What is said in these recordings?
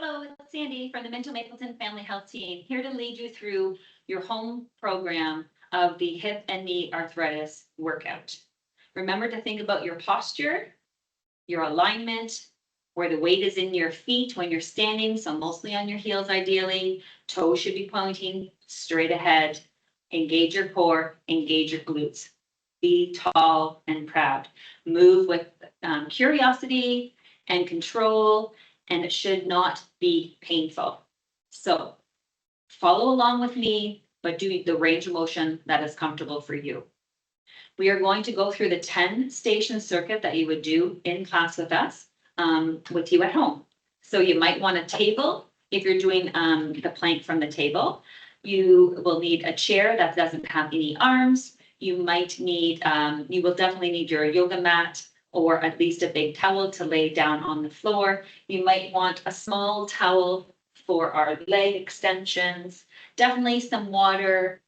Hello, it's Sandy from the Minto-Mapleton Family Health Team, here to lead you through your home program of the hip and knee arthritis workout. Remember to think about your posture, your alignment, where the weight is in your feet when you're standing, so mostly on your heels ideally. Toes should be pointing straight ahead. Engage your core, engage your glutes. Be tall and proud. Move with curiosity and control, and it should not be painful. So follow along with me, but do the range of motion that is comfortable for you. We are going to go through the 10 station circuit that you would do in class with us, with you at home. So you might want a table if you're doing the plank from the table. You will need a chair that doesn't have any arms. You might need, you will definitely need your yoga mat, or at least a big towel to lay down on the floor. You might want a small towel for our leg extensions, definitely some water.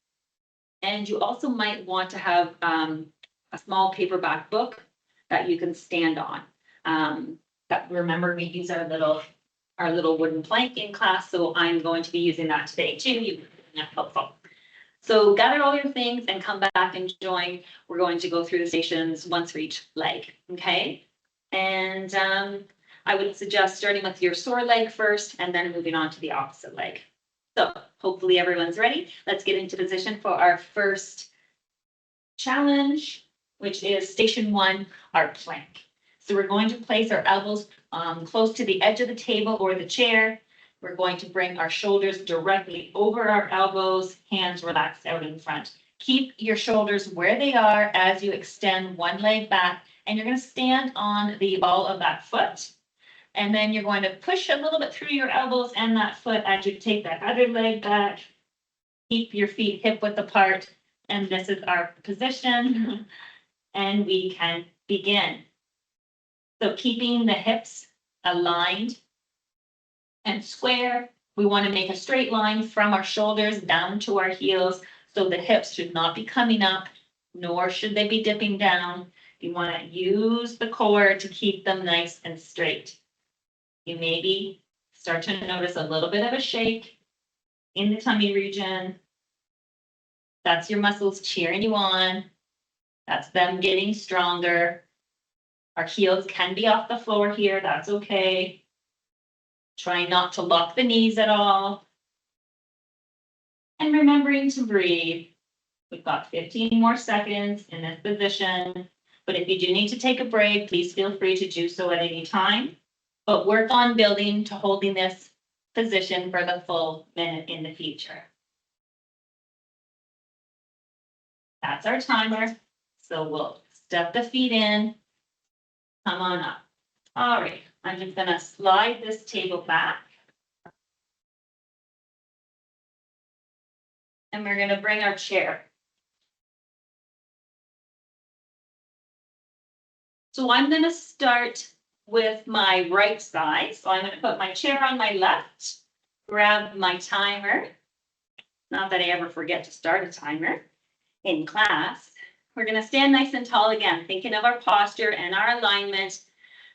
And you also might want to have a small paperback book that you can stand on. Remember, we use our little wooden plank in class, so I'm going to be using that today too. You can find that helpful. So gather all your things and come back and join. We're going to go through the stations once for each leg, okay? And I would suggest starting with your sore leg first and then moving on to the opposite leg. So hopefully everyone's ready. Let's get into position for our first challenge, which is station 1, our plank. So we're going to place our elbows close to the edge of the table or the chair. We're going to bring our shoulders directly over our elbows, hands relaxed out in front. Keep your shoulders where they are as you extend one leg back, and you're going to stand on the ball of that foot. And then you're going to push a little bit through your elbows and that foot as you take that other leg back. Keep your feet hip width apart, and this is our position. And we can begin. So keeping the hips aligned and square, we want to make a straight line from our shoulders down to our heels, so the hips should not be coming up, nor should they be dipping down. You want to use the core to keep them nice and straight. You maybe start to notice a little bit of a shake in the tummy region. That's your muscles cheering you on. That's them getting stronger. Our heels can be off the floor here, that's okay. Try not to lock the knees at all. And remembering to breathe. We've got 15 more seconds in this position. But if you do need to take a break, please feel free to do so at any time. But work on building to holding this position for the full minute in the future. That's our timer. So we'll step the feet in. Come on up. All right. I'm just going to slide this table back. And we're going to bring our chair. So I'm going to start with my right side. So I'm going to put my chair on my left, grab my timer. Not that I ever forget to start a timer in class. We're going to stand nice and tall again, thinking of our posture and our alignment.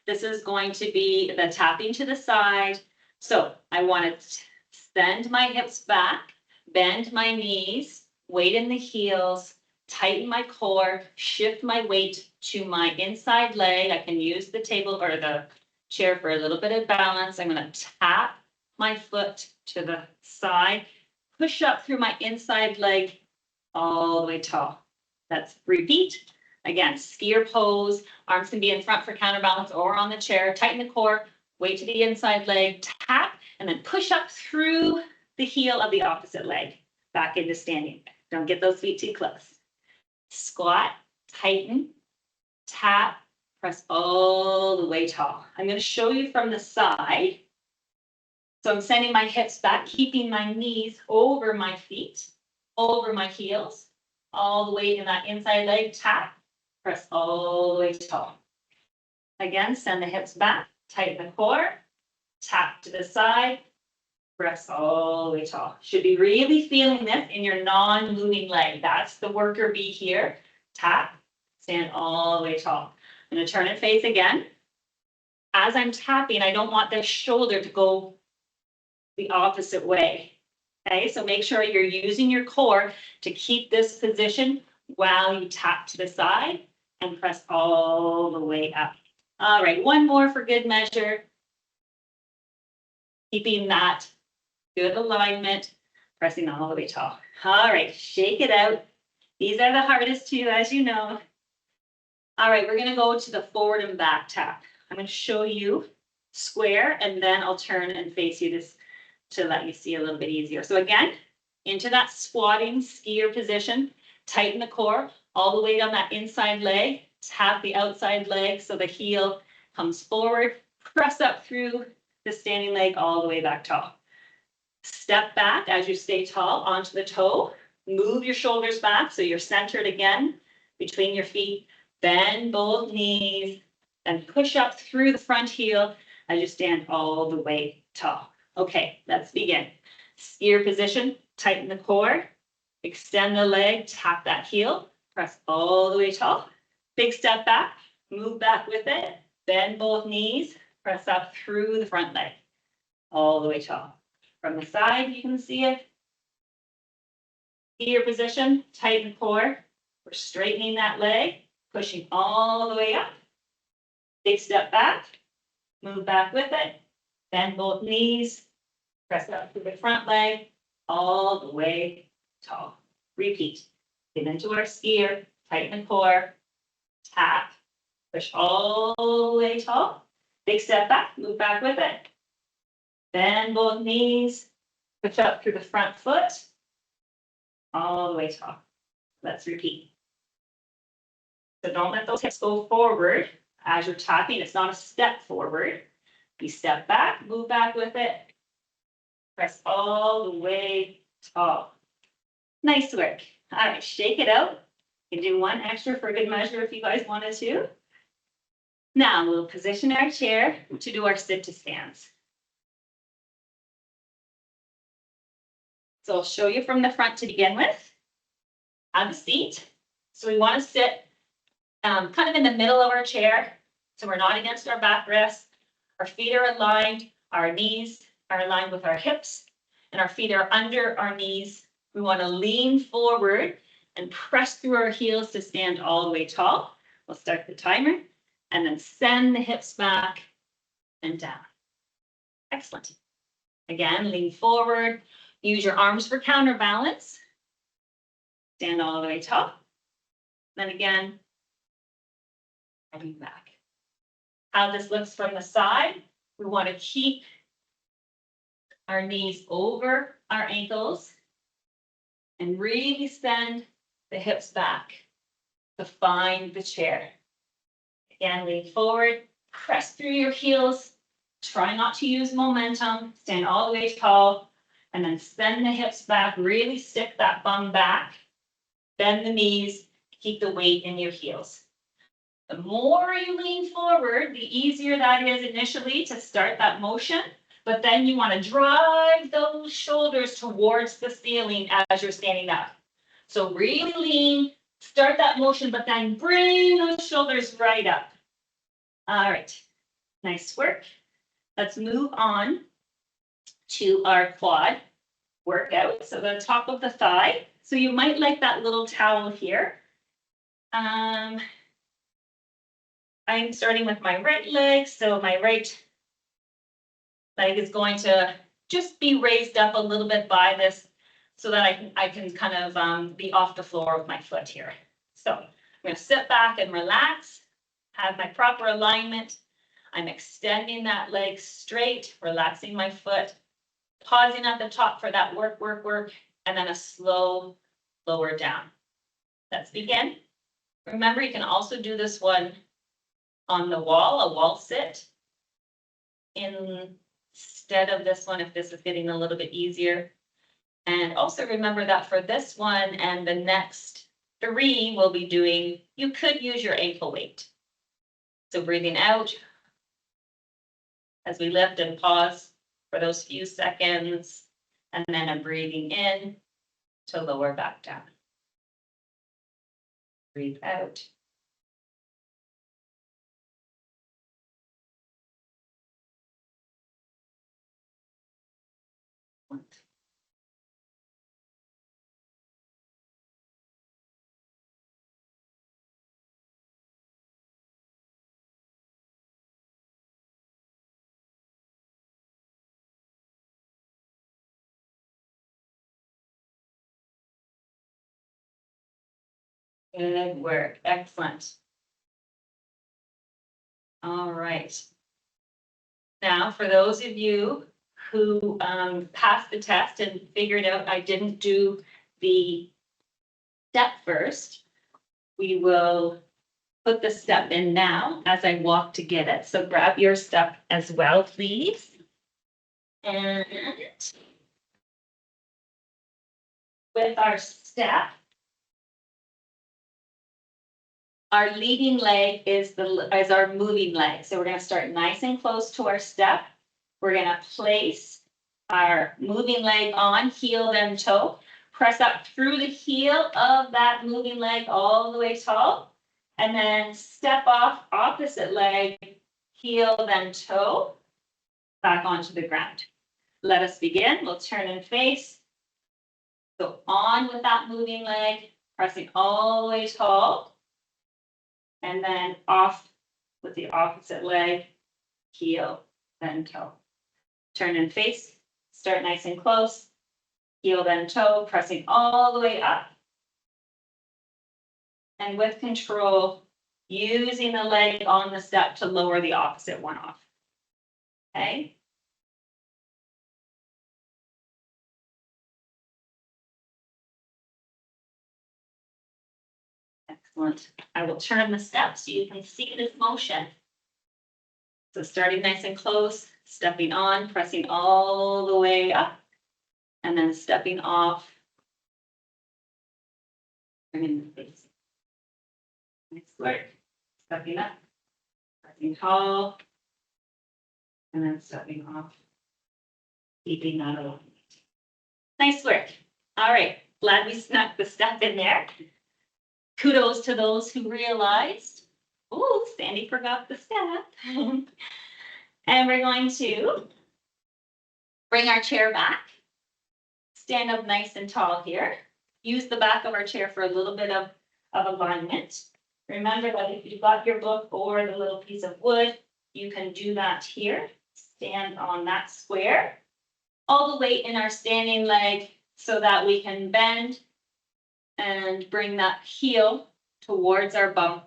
This is going to be the tapping to the side. So I want to send my hips back, bend my knees, weight in the heels, tighten my core, shift my weight to my inside leg. I can use the table or the chair for a little bit of balance. I'm going to tap my foot to the side, push up through my inside leg all the way tall. Let's repeat. Again, skier pose, arms can be in front for counterbalance or on the chair. Tighten the core, weight to the inside leg, tap, and then push up through the heel of the opposite leg, back into standing. Don't get those feet too close. Squat, tighten, tap, press all the way tall. I'm going to show you from the side. So I'm sending my hips back, keeping my knees over my feet, over my heels, all the way in that inside leg, tap. Press all the way tall. Again, send the hips back, tighten the core, tap to the side, press all the way tall. Should be really feeling this in your non-moving leg. That's the worker bee here. Tap, stand all the way tall. I'm going to turn and face again. As I'm tapping, I don't want the shoulder to go the opposite way. Okay, so make sure you're using your core to keep this position while you tap to the side and press all the way up. All right, one more for good measure. Keeping that good alignment, pressing all the way tall. All right, shake it out. These are the hardest too, as you know. All right, we're gonna go to the forward and back tap. I'm gonna show you square, and then I'll turn and face you this to let you see a little bit easier. So again, into that squatting skier position, tighten the core all the way down that inside leg, tap the outside leg so the heel comes forward, press up through the standing leg all the way back tall. Step back as you stay tall onto the toe, move your shoulders back so you're centered again between your feet, bend both knees, and push up through the front heel as you stand all the way tall. Okay, let's begin. Skier position, tighten the core, extend the leg, tap that heel, press all the way tall. Big step back, move back with it, bend both knees, press up through the front leg, all the way tall. From the side, you can see it. Skier position, tighten core. We're straightening that leg, pushing all the way up. Big step back, move back with it, bend both knees, press up through the front leg, all the way tall. Repeat. Get into our skier, tighten the core, tap, push all the way tall. Big step back, move back with it. Bend both knees, push up through the front foot, all the way tall. Let's repeat. So don't let those hips go forward as you're tapping. It's not a step forward. You step back, move back with it, press all the way tall. Nice work. All right, shake it out. You can do one extra for good measure if you guys wanted to. Now we'll position our chair to do our sit to stands. So I'll show you from the front to begin with. Have a seat. So we want to sit kind of in the middle of our chair. So we're not against our backrest. Our feet are aligned. Our knees are aligned with our hips. And our feet are under our knees. We want to lean forward and press through our heels to stand all the way tall. We'll start the timer and then send the hips back and down. Excellent. Again, lean forward. Use your arms for counterbalance. Stand all the way tall. Then again, coming back. How this looks from the side, we want to keep our knees over our ankles and really send the hips back to find the chair. Again, lean forward, press through your heels. Try not to use momentum. Stand all the way tall, and then send the hips back. Really stick that bum back. Bend the knees. Keep the weight in your heels. The more you lean forward, the easier that is initially to start that motion. But then you want to drive those shoulders towards the ceiling as you're standing up. So really lean, start that motion, but then bring those shoulders right up. All right, nice work. Let's move on to our quad workout. So the top of the thigh. So you might like that little towel here. I'm starting with my right leg. So my right leg is going to just be raised up a little bit by this so that I can kind of be off the floor with my foot here. So I'm going to sit back and relax, have my proper alignment. I'm extending that leg straight, relaxing my foot, pausing at the top for that work, and then a slow lower down. Let's begin. Remember, you can also do this one on the wall, a wall sit, instead of this one if this is getting a little bit easier. And also remember that for this one and the next 3 we'll be doing, you could use your ankle weight. So breathing out as we lift and pause for those few seconds, and then I'm breathing in to lower back down. Breathe out. Good work. Excellent. All right. Now, for those of you who passed the test and figured out I didn't do the step first, we will put the step in now as I walk to get it. So grab your step as well, please. And with our step, our leading leg is our moving leg. So we're going to start nice and close to our step. We're going to place our moving leg on, heel then toe. Press up through the heel of that moving leg all the way tall. And then step off opposite leg, heel then toe, back onto the ground. Let us begin. We'll turn and face. So on with that moving leg, pressing all the way tall. And then off with the opposite leg, heel, then toe. Turn and face, start nice and close, heel, then toe, pressing all the way up. And with control, using the leg on the step to lower the opposite one off. Okay? Excellent. I will turn the step so you can see this motion. So starting nice and close, stepping on, pressing all the way up, and then stepping off, turning the face. Nice work. Stepping up, pressing tall, and then stepping off, keeping that alignment. Nice work. All right, glad we snuck the step in there. Kudos to those who realized, oh, Sandy forgot the step. And we're going to bring our chair back. Stand up nice and tall here. Use the back of our chair for a little bit of alignment. Remember that if you've got your book or the little piece of wood, you can do that here. Stand on that square. All the weight in our standing leg so that we can bend and bring that heel towards our bum.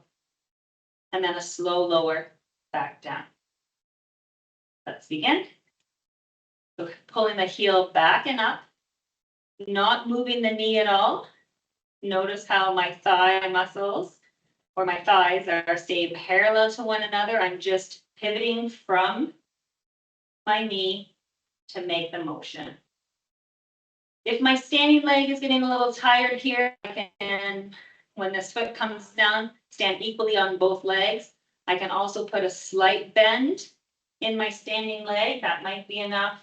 And then a slow lower back down. Let's begin. So pulling the heel back and up, not moving the knee at all. Notice how my thigh muscles or my thighs are staying parallel to one another. I'm just pivoting from my knee to make the motion. If my standing leg is getting a little tired here, I can, when this foot comes down, stand equally on both legs. I can also put a slight bend in my standing leg. That might be enough.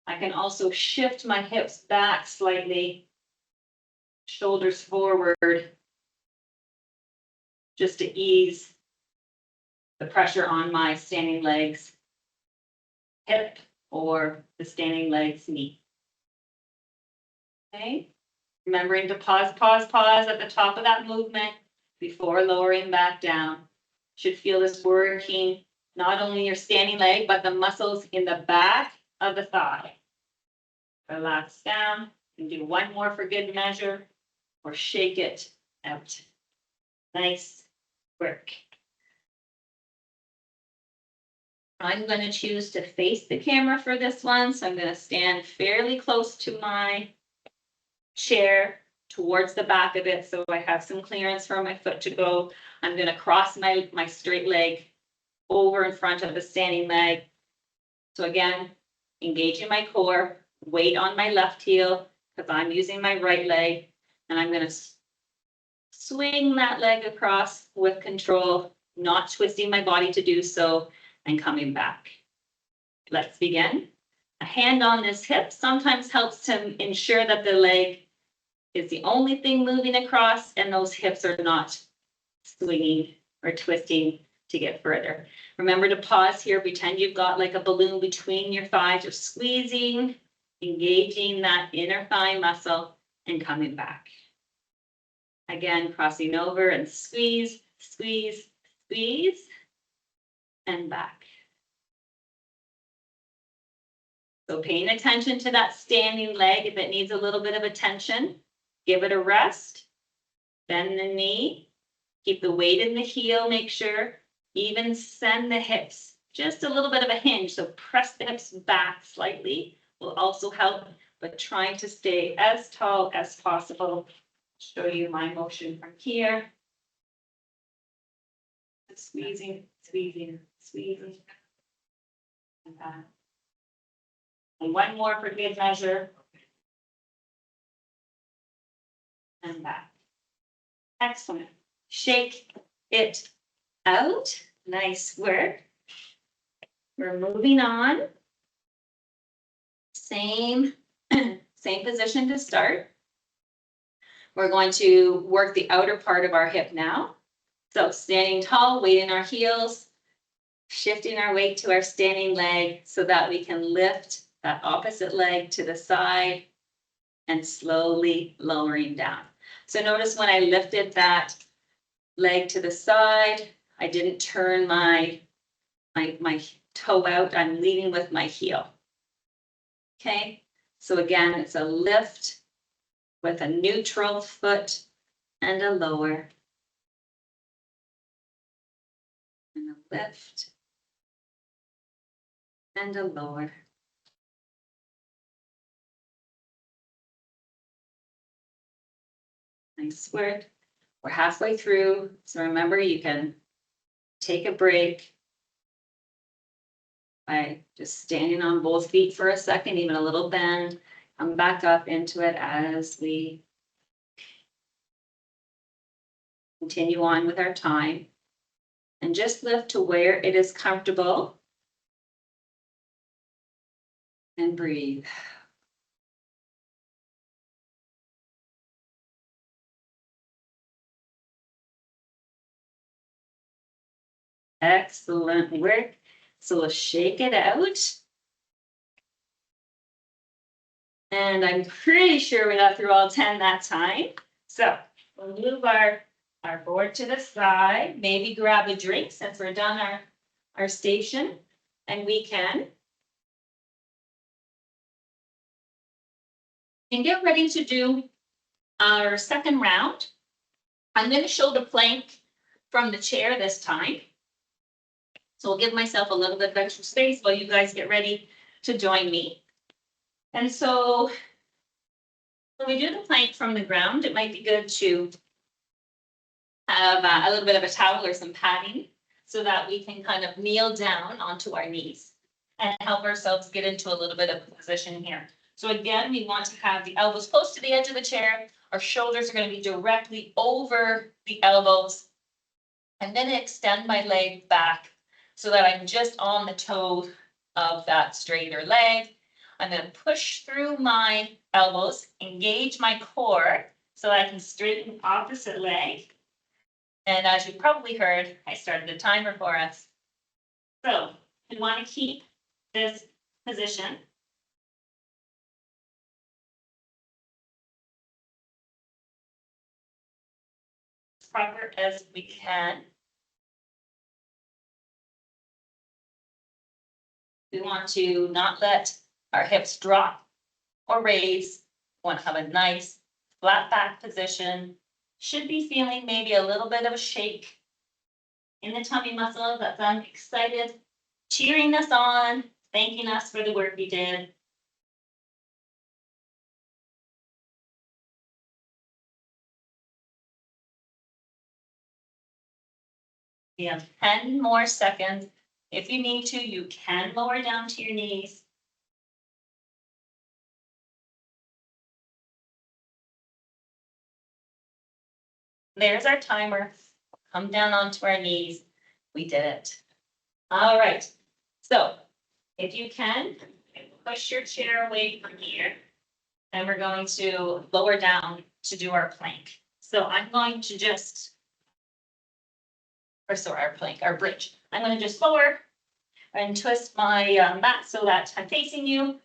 I can also shift my hips back slightly, shoulders forward, just to ease the pressure on my standing leg's hip or the standing leg's knee. Okay, remembering to pause at the top of that movement before lowering back down. Should feel this working not only your standing leg, but the muscles in the back of the thigh. Relax down and do one more for good measure or shake it out. Nice work. I'm going to choose to face the camera for this one. So I'm going to stand fairly close to my chair towards the back of it. So I have some clearance for my foot to go. I'm going to cross my straight leg over in front of the standing leg. So again, engaging my core, weight on my left heel because I'm using my right leg, and I'm going to swing that leg across with control, not twisting my body to do so, and coming back. Let's begin. A hand on this hip sometimes helps to ensure that the leg is the only thing moving across and those hips are not swinging or twisting to get further. Remember to pause here, pretend you've got like a balloon between your thighs. You're squeezing, engaging that inner thigh muscle and coming back. Again, crossing over and squeeze, squeeze, squeeze, and back. So paying attention to that standing leg, if it needs a little bit of attention, give it a rest. Bend the knee, keep the weight in the heel, make sure. Even send the hips, just a little bit of a hinge. So press the hips back slightly will also help, but trying to stay as tall as possible. Show you my motion from here. Squeezing, squeezing, squeezing. And back. And one more for good measure. And back. Excellent. Shake it out. Nice work. We're moving on. Same position to start. We're going to work the outer part of our hip now. So standing tall, weight in our heels, shifting our weight to our standing leg so that we can lift that opposite leg to the side and slowly lowering down. So notice when I lifted that leg to the side, I didn't turn my toe out. I'm leading with my heel. Okay, so again, it's a lift with a neutral foot and a lower. And a lift and a lower. Nice work. We're halfway through, so remember you can take a break by just standing on both feet for a second, even a little bend. Come back up into it as we continue on with our time. And just lift to where it is comfortable. And breathe. Excellent work. So we'll shake it out. And I'm pretty sure we got through all 10 that time. So we'll move our board to the side, maybe grab a drink since we're done our station, and we can. And get ready to do our second round. I'm going to show the plank from the chair this time. So I'll give myself a little bit of extra space while you guys get ready to join me. And so when we do the plank from the ground, it might be good to have a little bit of a towel or some padding so that we can kind of kneel down onto our knees and help ourselves get into a little bit of a position here. So again, we want to have the elbows close to the edge of the chair. Our shoulders are going to be directly over the elbows. I'm going to extend my leg back so that I'm just on the toe of that straighter leg. I'm going to push through my elbows, engage my core so I can straighten the opposite leg. And as you probably heard, I started a timer for us. So we want to keep this position. As proper as we can. We want to not let our hips drop or raise. We want to have a nice flat back position. Should be feeling maybe a little bit of a shake in the tummy muscles. That's I'm excited, cheering us on, thanking us for the work we did. We have 10 more seconds. If you need to, you can lower down to your knees. There's our timer. Come down onto our knees. We did it. All right. So if you can, push your chair away from here. And we're going to lower down to do our plank. So I'm going to just, our bridge. I'm going to just lower and twist my mat so that I'm facing you,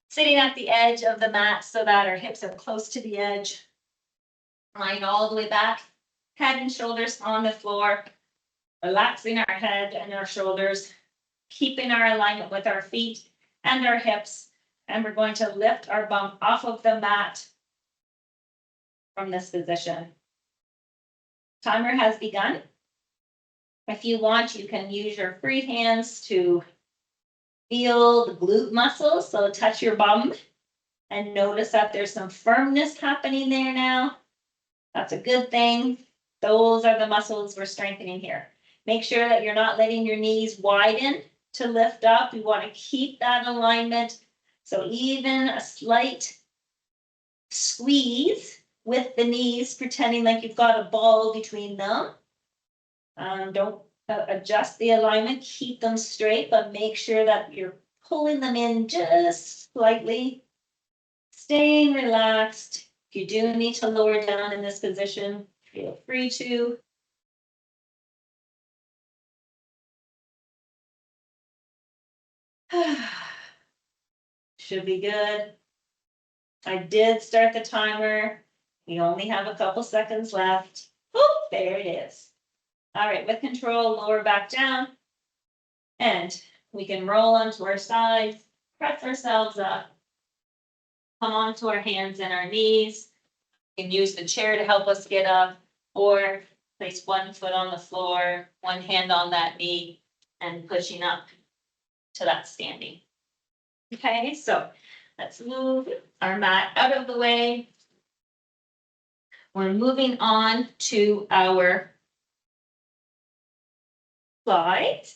sitting at the edge of the mat so that our hips are close to the edge. Lying all the way back, head and shoulders on the floor, relaxing our head and our shoulders, keeping our alignment with our feet and our hips. And we're going to lift our bum off of the mat from this position. Timer has begun. If you want, you can use your free hands to feel the glute muscles. So touch your bum and notice that there's some firmness happening there now. That's a good thing. Those are the muscles we're strengthening here. Make sure that you're not letting your knees widen to lift up. We want to keep that alignment. So even a slight squeeze with the knees, pretending like you've got a ball between them. Don't adjust the alignment, keep them straight, but make sure that you're pulling them in just slightly. Staying relaxed. If you do need to lower down in this position, feel free to. Should be good. I did start the timer. We only have a couple seconds left. Oh, there it is. All right, with control, lower back down. And we can roll onto our sides, press ourselves up. Come onto our hands and our knees. You can use the chair to help us get up, or place one foot on the floor, one hand on that knee, and pushing up to that standing. Okay, so let's move our mat out of the way. We're moving on to our slides.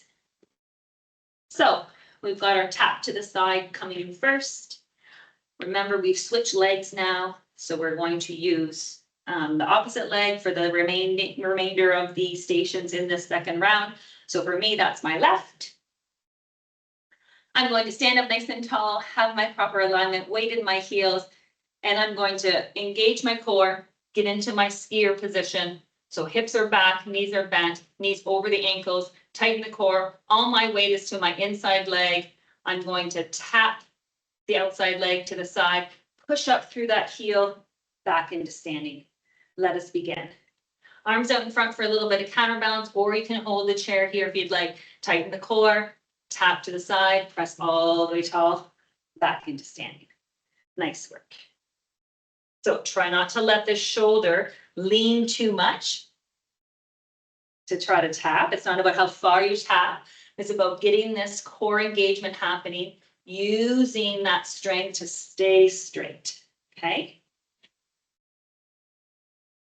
So we've got our tap to the side coming in first. Remember, we've switched legs now, so we're going to use the opposite leg for the remainder of the stations in this second round. So for me, that's my left. I'm going to stand up nice and tall, have my proper alignment, weight in my heels, and I'm going to engage my core, get into my skier position. So hips are back, knees are bent, knees over the ankles, tighten the core. All my weight is to my inside leg. I'm going to tap the outside leg to the side, push up through that heel, back into standing. Let us begin. Arms out in front for a little bit of counterbalance, or you can hold the chair here if you'd like. Tighten the core, tap to the side, press all the way tall, back into standing. Nice work. So try not to let the shoulder lean too much to try to tap. It's not about how far you tap. It's about getting this core engagement happening, using that strength to stay straight. Okay?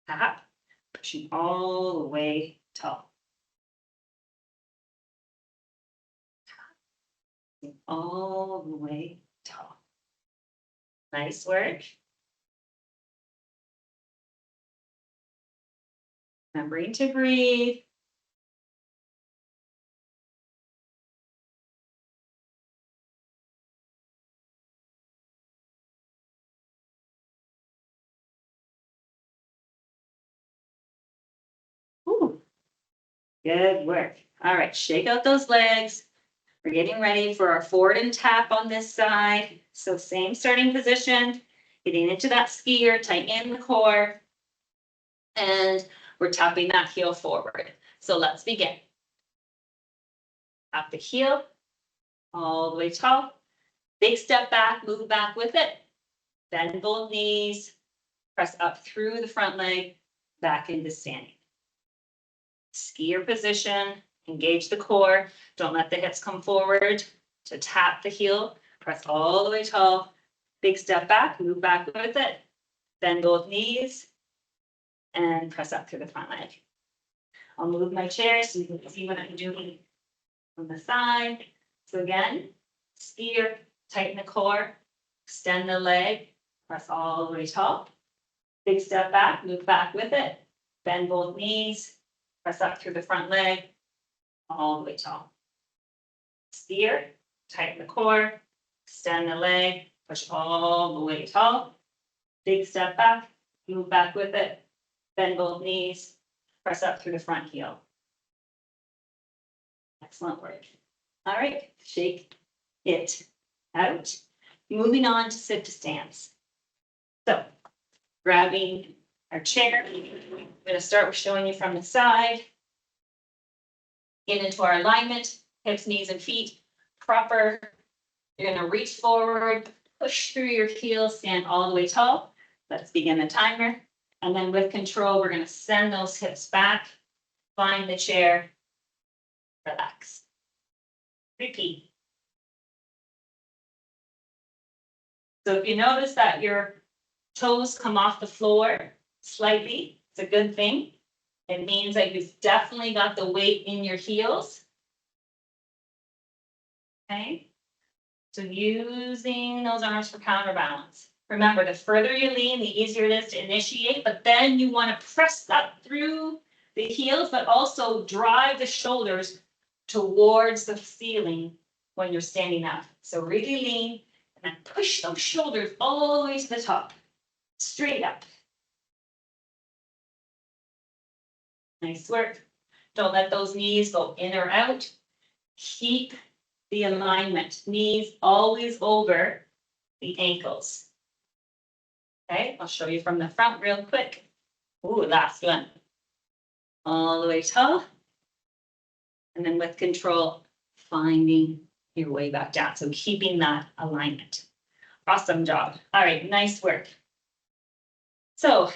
Tap, pushing all the way tall. All the way tall. Nice work. Remembering to breathe. Ooh. Good work. All right, shake out those legs. We're getting ready for our forward and tap on this side. So same starting position, getting into that skier, tightening the core, and we're tapping that heel forward. So let's begin. Tap the heel, all the way tall. Big step back, move back with it. Bend both knees, press up through the front leg, back into standing. Skier position, engage the core. Don't let the hips come forward to tap the heel. Press all the way tall. Big step back, move back with it. Bend both knees and press up through the front leg. I'll move my chair so you can see what I'm doing on the side. So again, skier, tighten the core, extend the leg, press all the way tall. Big step back, move back with it. Bend both knees, press up through the front leg, all the way tall. Skier, tighten the core, extend the leg, push all the way tall. Big step back, move back with it. Bend both knees, press up through the front heel. Excellent work. All right, shake it out. Moving on to sit to stance. So, grabbing our chair, I'm going to start with showing you from the side. Get into our alignment, hips, knees, and feet, proper. You're going to reach forward, push through your heels, stand all the way tall. Let's begin the timer And then with control, we're gonna send those hips back, find the chair, relax. Repeat. So if you notice that your toes come off the floor slightly, it's a good thing. It means that you've definitely got the weight in your heels. Okay. So using those arms for counterbalance. Remember, the further you lean, the easier it is to initiate, but then you want to press up through the heels, but also drive the shoulders towards the ceiling when you're standing up. So really lean and then push those shoulders all the way to the top, straight up. Nice work. Don't let those knees go in or out. Keep the alignment. Knees always over the ankles. Okay, I'll show you from the front real quick. Ooh, last one. All the way tall. And then with control, finding your way back down. So keeping that alignment. Awesome job. All right, nice work. So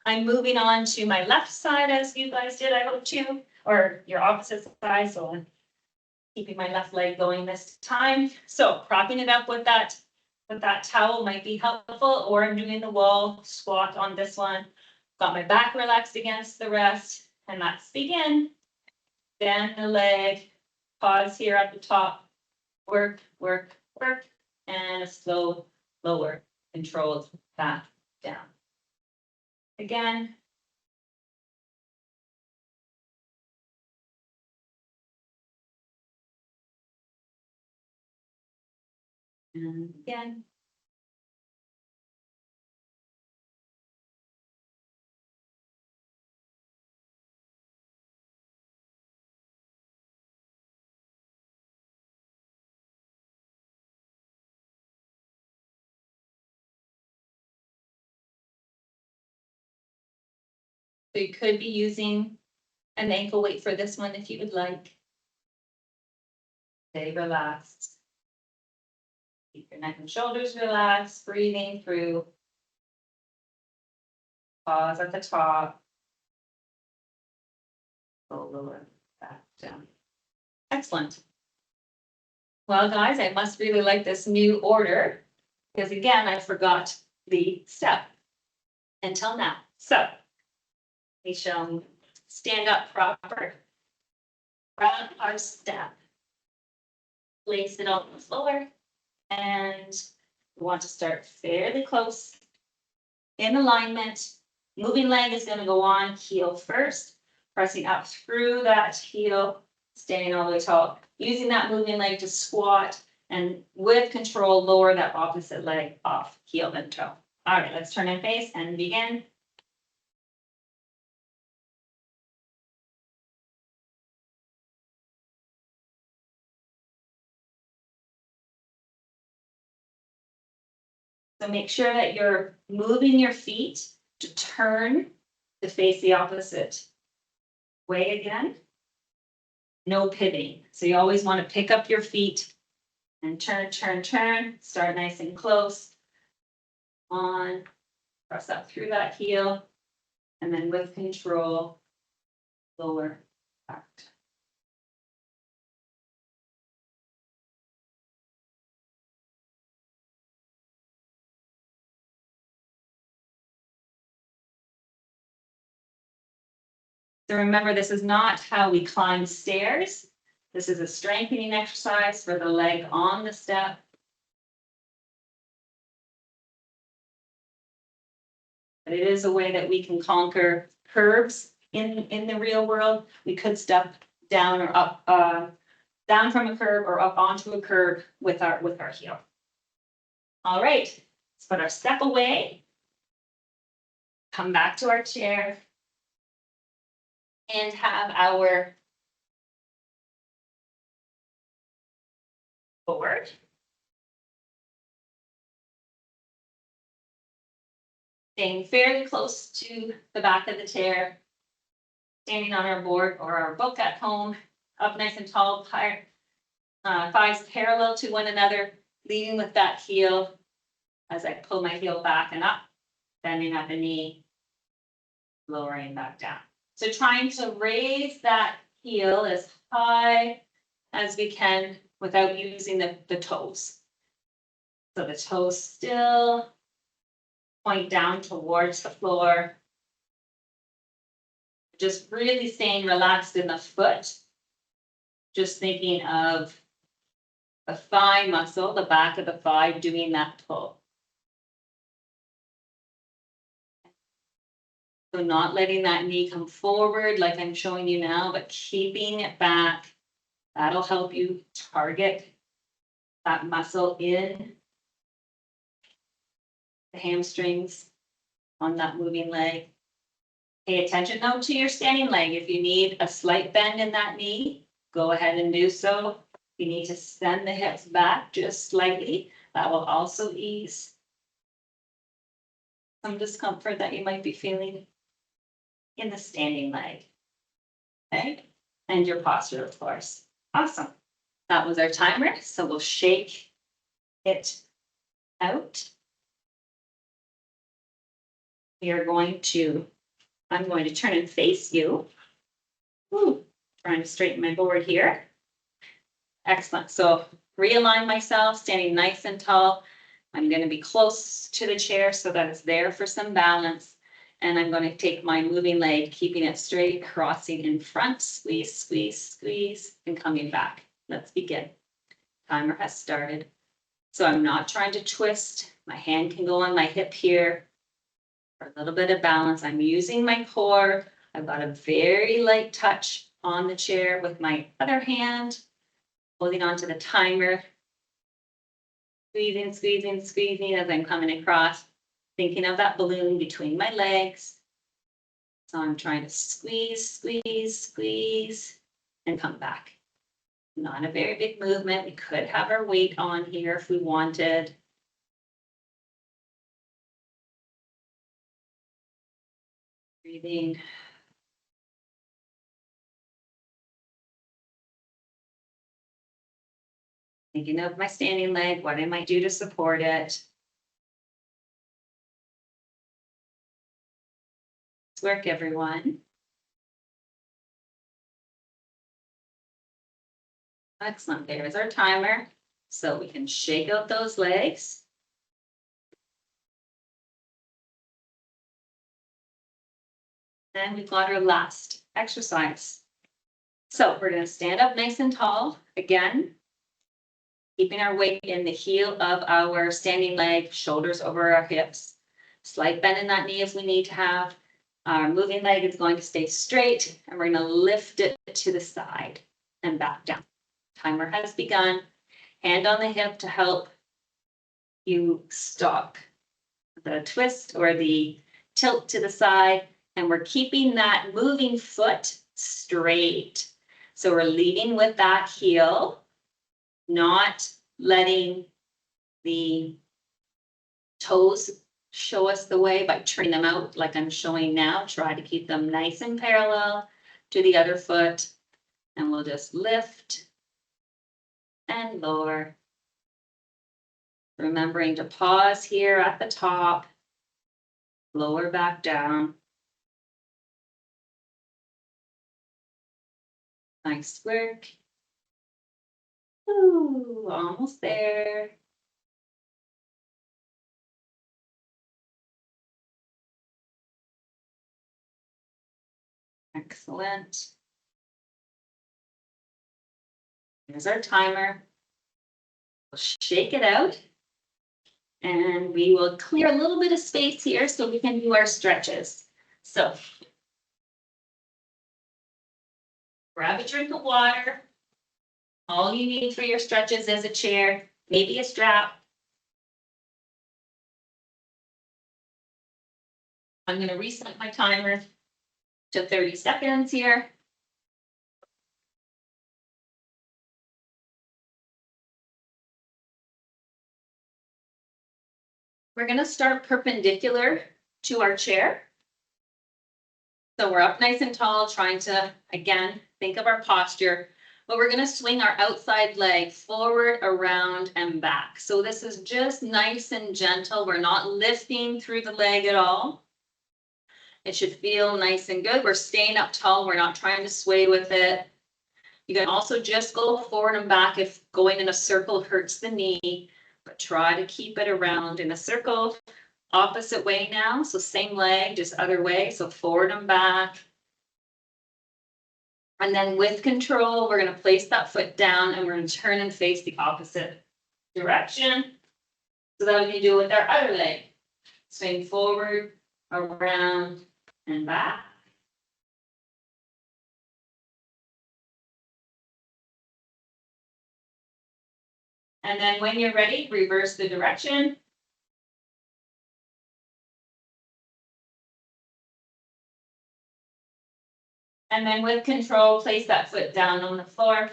I'm moving on to my left side as you guys did, I hope too, or your opposite side. So I'm keeping my left leg going this time. So propping it up with that towel might be helpful, or I'm doing the wall squat on this one. Got my back relaxed against the rest, and let's begin. Bend the leg, pause here at the top, work, work, work, and a slow, lower, controlled back down. Again. And again. So you could be using an ankle weight for this one if you would like. Stay relaxed. Keep your neck and shoulders relaxed, breathing through. Pause at the top. Go lower, back down. Excellent. Well, guys, I must really like this new order because again, I forgot the step until now. So we shall stand up proper, grab our step, place it on the floor, and we want to start fairly close in alignment. Moving leg is going to go on heel first, pressing up through that heel, standing all the way tall, using that moving leg to squat, and with control, lower that opposite leg off heel and toe. All right, let's turn and face and begin. So make sure that you're moving your feet to turn to face the opposite way again. No pivoting. So you always want to pick up your feet and turn, turn, turn. Start nice and close. On, press up through that heel, and then with control, lower back. So remember, this is not how we climb stairs. This is a strengthening exercise for the leg on the step. But it is a way that we can conquer curbs in the real world. We could step down or up, down from a curb or up onto a curb with our heel. All right, let's put our step away. Come back to our chair. And have our forward. Staying fairly close to the back of the chair. Standing on our board or our book at home. Up nice and tall, thighs parallel to one another. Leading with that heel as I pull my heel back and up. Bending at the knee. lowering back down. So trying to raise that heel as high as we can without using the toes. So the toes still point down towards the floor. Just really staying relaxed in the foot. Just thinking of the thigh muscle, the back of the thigh, doing that pull. So not letting that knee come forward like I'm showing you now, but keeping it back. That'll help you target that muscle in the hamstrings on that moving leg. Pay attention though to your standing leg. If you need a slight bend in that knee, go ahead and do so. You need to send the hips back just slightly. That will also ease some discomfort that you might be feeling in the standing leg. Okay, and your posture, of course. Awesome. That was our timer. So we'll shake it out. We are going to, I'm going to turn and face you. Ooh, trying to straighten my board here. Excellent. So realign myself, standing nice and tall. I'm going to be close to the chair so that it's there for some balance. And I'm going to take my moving leg, keeping it straight, crossing in front, squeeze, squeeze, squeeze, and coming back. Let's begin. Timer has started. So I'm not trying to twist. My hand can go on my hip here for a little bit of balance. I'm using my core. I've got a very light touch on the chair with my other hand, holding on to the timer, squeezing, squeezing, squeezing as I'm coming across, thinking of that balloon between my legs. So I'm trying to squeeze, squeeze, squeeze, and come back. Not a very big movement. We could have our weight on here if we wanted. Breathing. Thinking of my standing leg, what I might do to support it. Let's work, everyone. Excellent. There's our timer. So we can shake out those legs. And we've got our last exercise. So we're going to stand up nice and tall again, keeping our weight in the heel of our standing leg, shoulders over our hips. Slight bend in that knee if we need to have. Our moving leg is going to stay straight, and we're going to lift it to the side and back down. Timer has begun. Hand on the hip to help you stop the twist or the tilt to the side. And we're keeping that moving foot straight. So we're leading with that heel, not letting the toes show us the way by turning them out like I'm showing now. Try to keep them nice and parallel to the other foot. And we'll just lift and lower. Remembering to pause here at the top, lower back down. Nice work. Ooh, almost there. Excellent. Here's our timer. We'll shake it out. And we will clear a little bit of space here so we can do our stretches. So grab a drink of water. All you need for your stretches is a chair, maybe a strap. I'm going to reset my timer to 30 seconds here. We're going to start perpendicular to our chair. So we're up nice and tall, trying to, again, think of our posture. But we're going to swing our outside leg forward, around, and back. So this is just nice and gentle. We're not lifting through the leg at all. It should feel nice and good. We're staying up tall. We're not trying to sway with it. You can also just go forward and back if going in a circle hurts the knee, but try to keep it around in a circle. Opposite way now. So same leg, just other way. So forward and back. And then with control, we're going to place that foot down and we're going to turn and face the opposite direction. So that we can do it with our other leg. Swing forward, around, and back. And then when you're ready, reverse the direction. And then with control, place that foot down on the floor.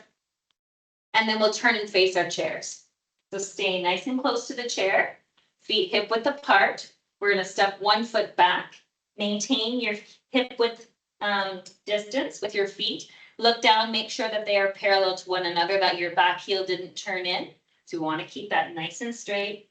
And then we'll turn and face our chairs. So stay nice and close to the chair, feet hip width apart. We're going to step one foot back, maintain your hip width distance with your feet. Look down, make sure that they are parallel to one another, that your back heel didn't turn in. So we want to keep that nice and straight.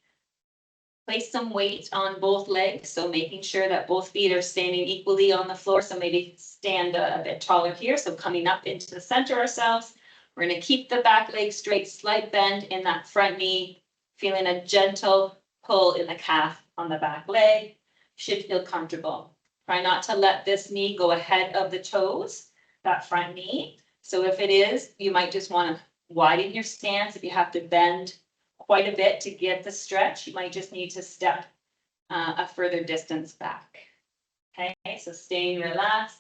Place some weight on both legs, so making sure that both feet are standing equally on the floor. So maybe stand a bit taller here. So coming up into the center ourselves. We're going to keep the back leg straight, slight bend in that front knee, feeling a gentle pull in the calf on the back leg. Should feel comfortable. Try not to let this knee go ahead of the toes, that front knee. So if it is, you might just want to widen your stance. If you have to bend quite a bit to get the stretch, you might just need to step a further distance back. Okay, so staying relaxed,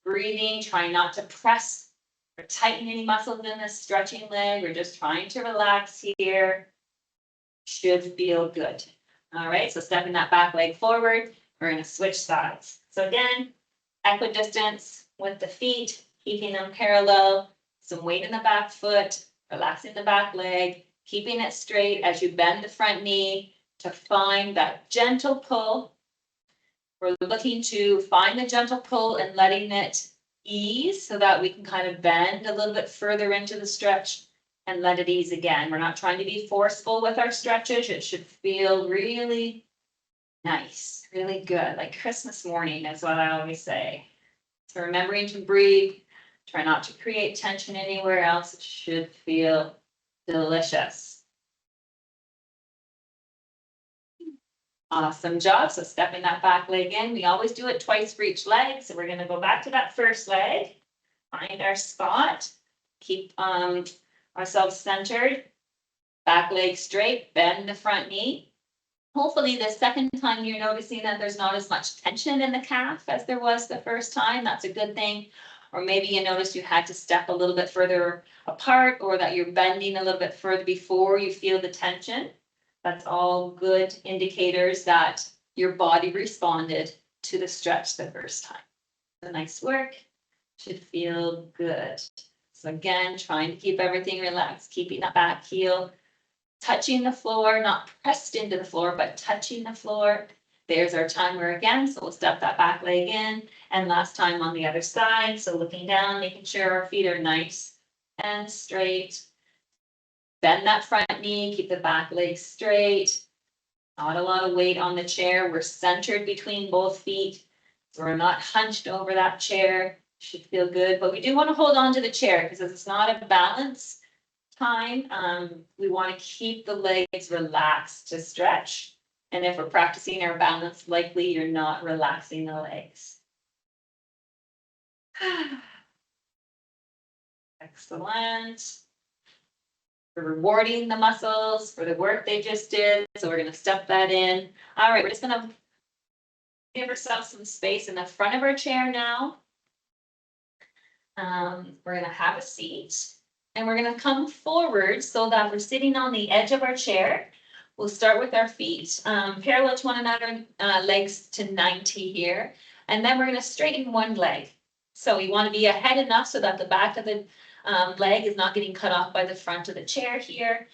breathing, trying not to press or tighten any muscles in this stretching leg. We're just trying to relax here. Should feel good. All right, so stepping that back leg forward, we're going to switch sides. So again, equidistance with the feet, keeping them parallel, some weight in the back foot, relaxing the back leg, keeping it straight as you bend the front knee to find that gentle pull. We're looking to find the gentle pull and letting it ease so that we can kind of bend a little bit further into the stretch and let it ease again. We're not trying to be forceful with our stretches. It should feel really nice, really good, like Christmas morning is what I always say. So remembering to breathe, try not to create tension anywhere else. It should feel delicious. Awesome job. So stepping that back leg in, we always do it twice for each leg. So we're going to go back to that first leg, find our spot, keep ourselves centered, back leg straight, bend the front knee. Hopefully the second time you're noticing that there's not as much tension in the calf as there was the first time. That's a good thing. Or maybe you noticed you had to step a little bit further apart, or that you're bending a little bit further before you feel the tension. That's all good indicators that your body responded to the stretch the first time. So nice work. Should feel good. So again, trying to keep everything relaxed, keeping that back heel touching the floor, not pressed into the floor, but touching the floor. There's our timer again. So we'll step that back leg in, and last time on the other side. So looking down, making sure our feet are nice and straight. Bend that front knee, keep the back leg straight. Not a lot of weight on the chair. We're centered between both feet. So we're not hunched over that chair. Should feel good, but we do want to hold on to the chair because it's not a balance time. We want to keep the legs relaxed to stretch. And if we're practicing our balance, likely you're not relaxing the legs. Excellent. We're rewarding the muscles for the work they just did. So we're going to step that in. All right, we're just going to give ourselves some space in the front of our chair now. We're going to have a seat, and we're going to come forward so that we're sitting on the edge of our chair. We'll start with our feet parallel to one another, legs to 90 here. And then we're going to straighten one leg. So we want to be ahead enough so that the back of the leg is not getting cut off by the front of the chair here.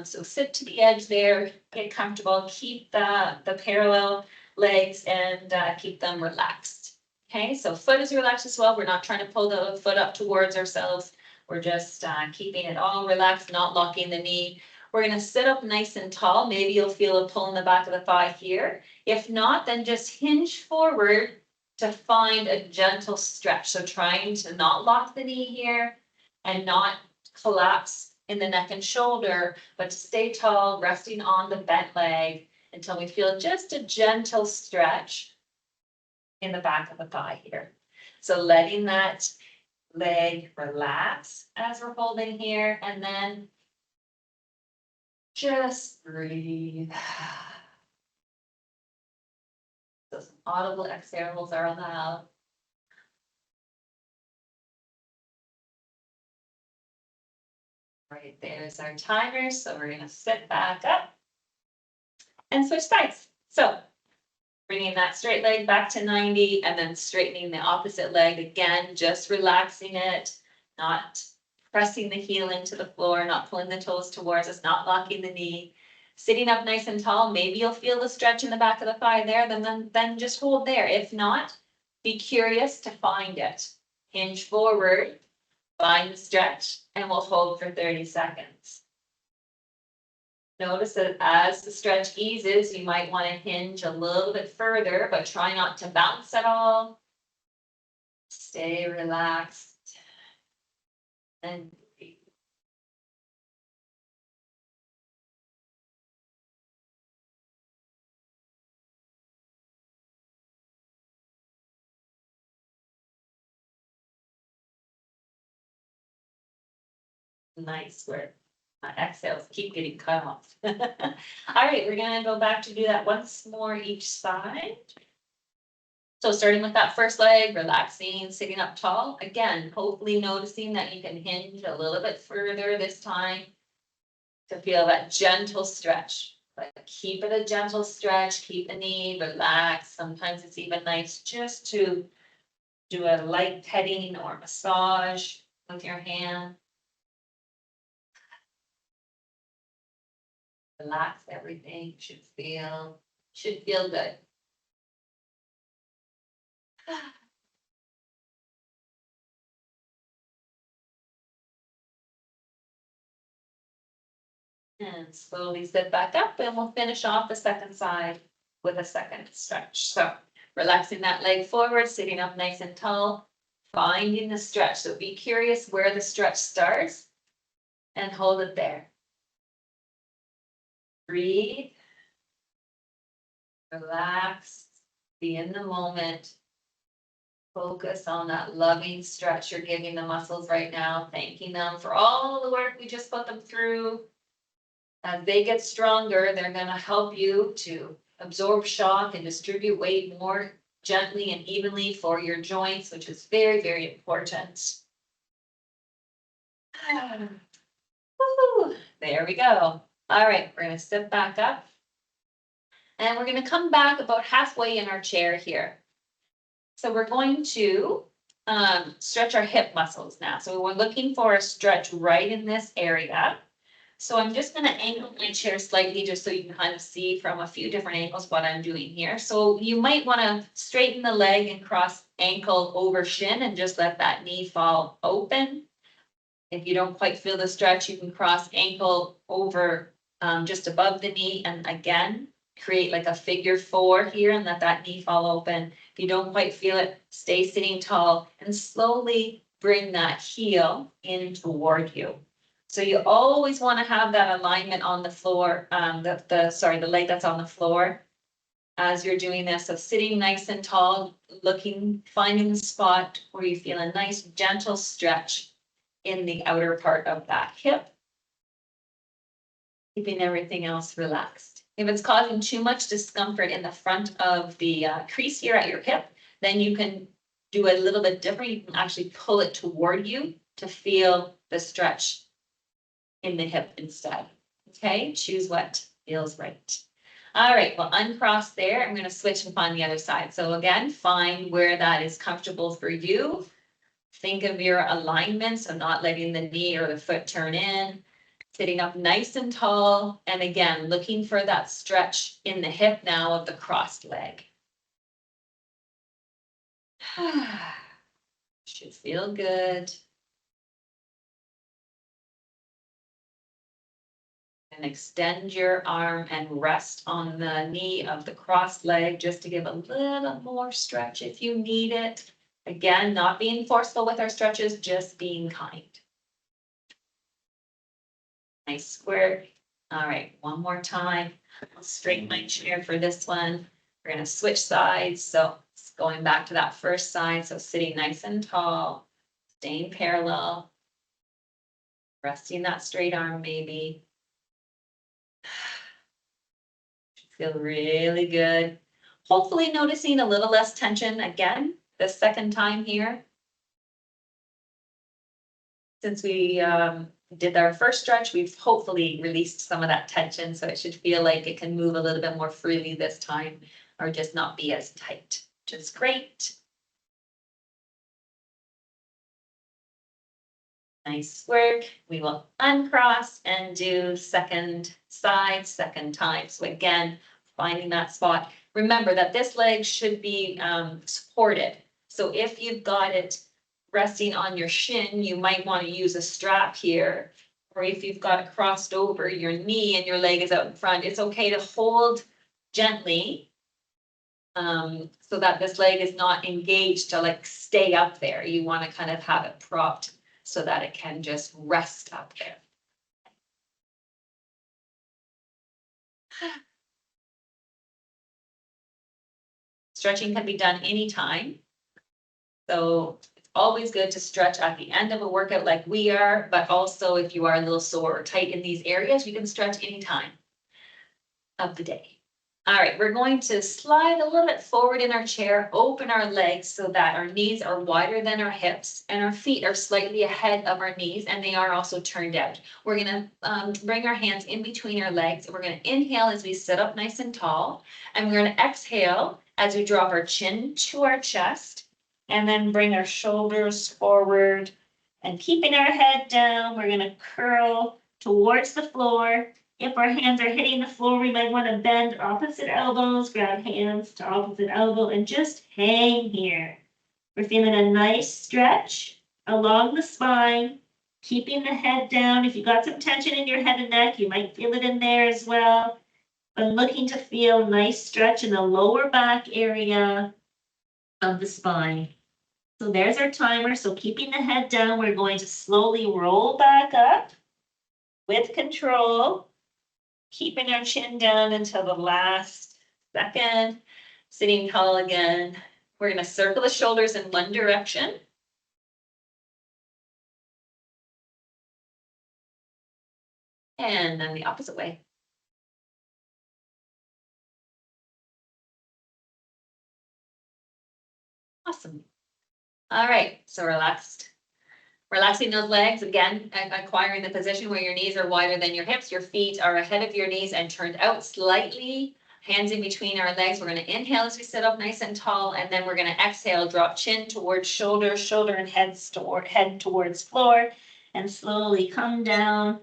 So sit to the edge there, get comfortable, keep the parallel legs, and keep them relaxed. Okay, so foot is relaxed as well. We're not trying to pull the foot up towards ourselves. We're just keeping it all relaxed, not locking the knee. We're going to sit up nice and tall. Maybe you'll feel a pull in the back of the thigh here. If not, then just hinge forward to find a gentle stretch. So trying to not lock the knee here and not collapse in the neck and shoulder, but to stay tall, resting on the bent leg until we feel just a gentle stretch in the back of the thigh here. So letting that leg relax as we're holding here, and then just breathe. So some audible exhales are allowed. Right, there's our timer. So we're gonna sit back up and switch sides. So bringing that straight leg back to 90 and then straightening the opposite leg again, just relaxing it, not pressing the heel into the floor, not pulling the toes towards us, not locking the knee. Sitting up nice and tall, maybe you'll feel the stretch in the back of the thigh there, then just hold there. If not, be curious to find it. Hinge forward, find the stretch, and we'll hold for 30 seconds. Notice that as the stretch eases, you might want to hinge a little bit further, but try not to bounce at all. Stay relaxed and breathe. Nice work. My exhales keep getting cut off. All right, we're gonna go back to do that once more each side. So starting with that first leg, relaxing, sitting up tall. Again, hopefully noticing that you can hinge a little bit further this time to feel that gentle stretch. But keep it a gentle stretch, keep the knee relaxed. Sometimes it's even nice just to do a light petting or massage with your hand. Relax everything, should feel good. And slowly sit back up, and we'll finish off the second side with a second stretch. So relaxing that leg forward, sitting up nice and tall, finding the stretch. So be curious where the stretch starts and hold it there. Breathe, relax, be in the moment. Focus on that loving stretch you're giving the muscles right now, thanking them for all the work we just put them through. As they get stronger, they're going to help you to absorb shock and distribute weight more gently and evenly for your joints, which is very, very important. Woo, there we go. All right, we're going to sit back up. And we're going to come back about halfway in our chair here. So we're going to stretch our hip muscles now. So we're looking for a stretch right in this area. So I'm just going to angle my chair slightly just so you can kind of see from a few different angles what I'm doing here. So you might want to straighten the leg and cross ankle over shin and just let that knee fall open. If you don't quite feel the stretch, you can cross ankle over just above the knee and again, create like a figure 4 here and let that knee fall open. If you don't quite feel it, stay sitting tall and slowly bring that heel in toward you. So you always want to have that alignment on the floor, the leg that's on the floor as you're doing this. So sitting nice and tall, finding the spot where you feel a nice gentle stretch in the outer part of that hip. Keeping everything else relaxed. If it's causing too much discomfort in the front of the crease here at your hip, then you can do a little bit different. You can actually pull it toward you to feel the stretch in the hip instead. Okay, choose what feels right. All right, well, uncross there. I'm going to switch and find the other side. So again, find where that is comfortable for you. Think of your alignment, so not letting the knee or the foot turn in. Sitting up nice and tall, and again, looking for that stretch in the hip now of the crossed leg. Should feel good. And extend your arm and rest on the knee of the crossed leg just to give a little more stretch if you need it. Again, not being forceful with our stretches, just being kind. Nice square. All right, one more time. I'll straighten my chair for this one. We're going to switch sides. So it's going back to that first side. So sitting nice and tall, staying parallel, resting that straight arm maybe. Feel really good. Hopefully noticing a little less tension again, the second time here. Since we did our first stretch, we've hopefully released some of that tension, so it should feel like it can move a little bit more freely this time, or just not be as tight, which is great. Nice work. We will uncross and do second side, second time. So again, finding that spot. Remember that this leg should be supported. So if you've got it resting on your shin, you might want to use a strap here. Or if you've got it crossed over your knee and your leg is out in front, it's okay to hold gently so that this leg is not engaged to like stay up there. You want to kind of have it propped so that it can just rest up there. Stretching can be done anytime. So it's always good to stretch at the end of a workout like we are, but also if you are a little sore or tight in these areas, you can stretch anytime of the day. All right, we're going to slide a little bit forward in our chair, open our legs so that our knees are wider than our hips and our feet are slightly ahead of our knees and they are also turned out. We're going to bring our hands in between our legs. We're going to inhale as we sit up nice and tall, and we're going to exhale as we drop our chin to our chest and then bring our shoulders forward, and keeping our head down, we're going to curl towards the floor. If our hands are hitting the floor, we might want to bend opposite elbows, grab hands to opposite elbow, and just hang here. We're feeling a nice stretch along the spine, keeping the head down. If you got some tension in your head and neck, you might feel it in there as well. I'm looking to feel nice stretch in the lower back area of the spine. So there's our timer. So keeping the head down, we're going to slowly roll back up with control. Keeping our chin down until the last second, sitting tall again. We're going to circle the shoulders in one direction. And then the opposite way. Awesome. All right, so relaxing those legs again, acquiring the position where your knees are wider than your hips, your feet are ahead of your knees and turned out slightly, hands in between our legs. We're going to inhale as we sit up nice and tall, and then we're going to exhale, drop chin towards shoulder, shoulder and head towards floor, and slowly come down,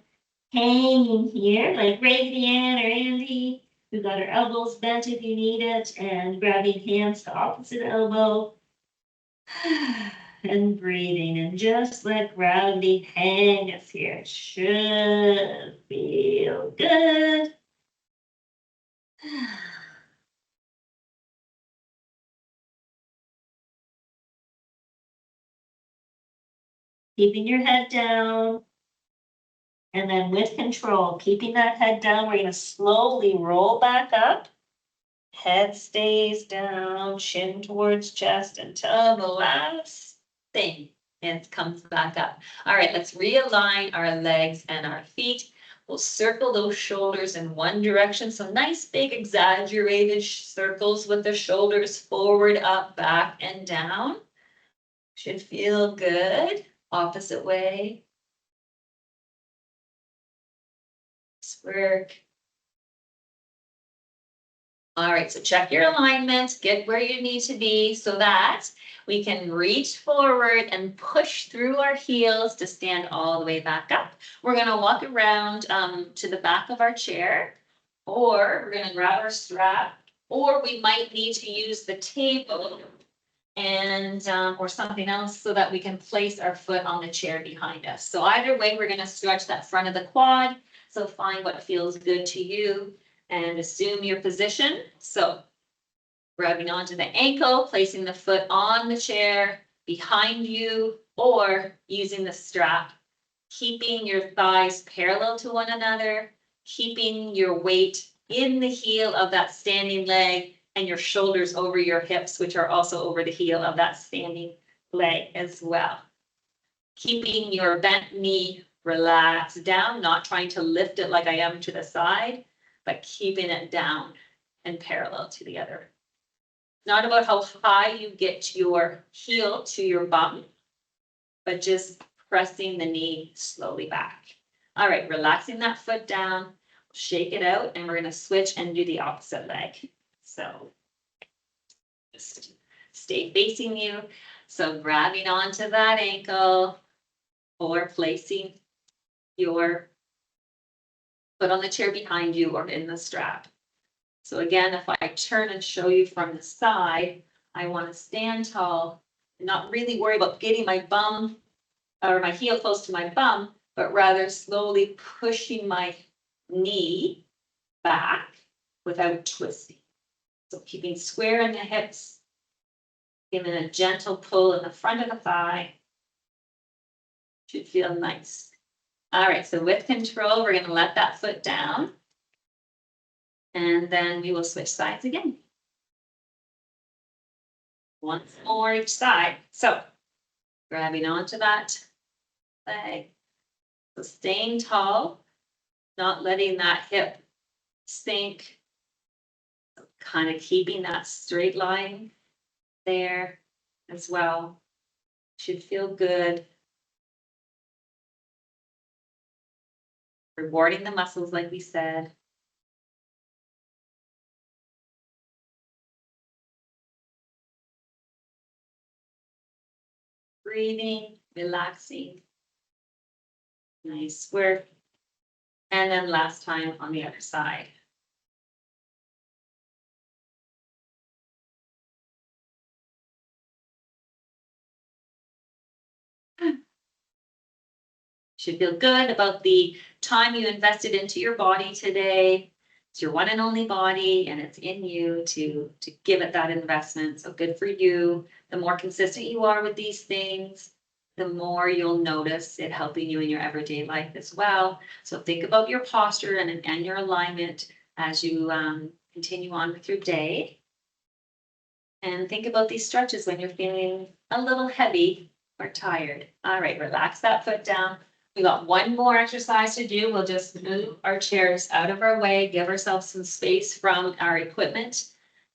hanging here like Raggedy Ann or Andy. We've got our elbows bent if you need it, and grabbing hands to opposite elbow. And breathing, and just let gravity hang us here. It should feel good. Keeping your head down. And then with control, keeping that head down, we're going to slowly roll back up. Head stays down, chin towards chest until the last thing, and it comes back up. All right, let's realign our legs and our feet. We'll circle those shoulders in one direction. So nice big exaggerated circles with the shoulders forward, up, back, and down. Should feel good. Opposite way. Nice work. All right, so check your alignment, get where you need to be so that we can reach forward and push through our heels to stand all the way back up. We're going to walk around to the back of our chair, or we're going to grab our strap, or we might need to use the table and or something else so that we can place our foot on the chair behind us. So either way, we're going to stretch that front of the quad. So find what feels good to you and assume your position. So grabbing onto the ankle, placing the foot on the chair behind you, or using the strap, keeping your thighs parallel to one another, keeping your weight in the heel of that standing leg and your shoulders over your hips, which are also over the heel of that standing leg as well. Keeping your bent knee relaxed down, not trying to lift it like I am to the side, but keeping it down and parallel to the other. Not about how high you get your heel to your bum, but just pressing the knee slowly back. All right, relaxing that foot down, shake it out, and we're going to switch and do the opposite leg. So just stay facing you. So grabbing onto that ankle or placing your foot on the chair behind you or in the strap. So again, if I turn and show you from the side, I want to stand tall and not really worry about getting my bum or my heel close to my bum, but rather slowly pushing my knee back without twisting. So keeping square in the hips, giving a gentle pull in the front of the thigh. Should feel nice. All right, so with control, we're going to let that foot down. And then we will switch sides again. Once more each side. So grabbing onto that leg. So staying tall, not letting that hip sink. Kind of keeping that straight line there as well. Should feel good. Rewarding the muscles like we said. Breathing, relaxing. Nice work. And then last time on the other side. Should feel good about the time you invested into your body today. It's your one and only body, and it's in you to give it that investment. So good for you. The more consistent you are with these things, the more you'll notice it helping you in your everyday life as well. So think about your posture and your alignment as you continue on with your day. And think about these stretches when you're feeling a little heavy or tired. All right, relax that foot down. We got one more exercise to do. We'll just move our chairs out of our way, give ourselves some space from our equipment.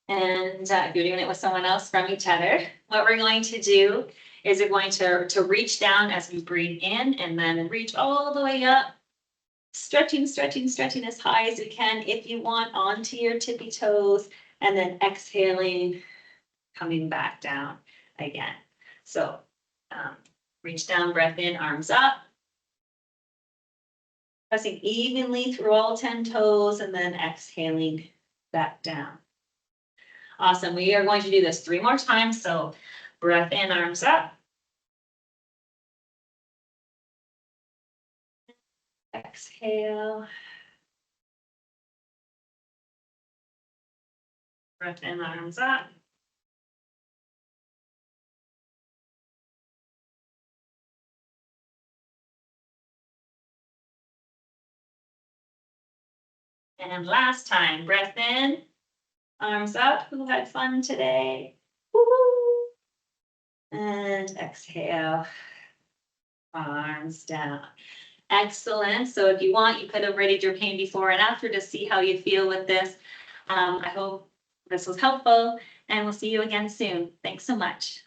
And if you're doing it with someone else, from each other. What we're going to do is we're going to reach down as we breathe in and then reach all the way up. Stretching, stretching, stretching as high as you can if you want onto your tippy toes. And then exhaling, coming back down again. So reach down, breath in, arms up. Pressing evenly through all 10 toes and then exhaling back down. Awesome. We are going to do this 3 more times. So breath in, arms up. Exhale. Breath in, arms up. And last time, breath in, arms up. Who had fun today? Woo-hoo. And exhale, arms down. Excellent. So if you want, you could have rated your pain before and after to see how you feel with this. I hope this was helpful, and we'll see you again soon. Thanks so much.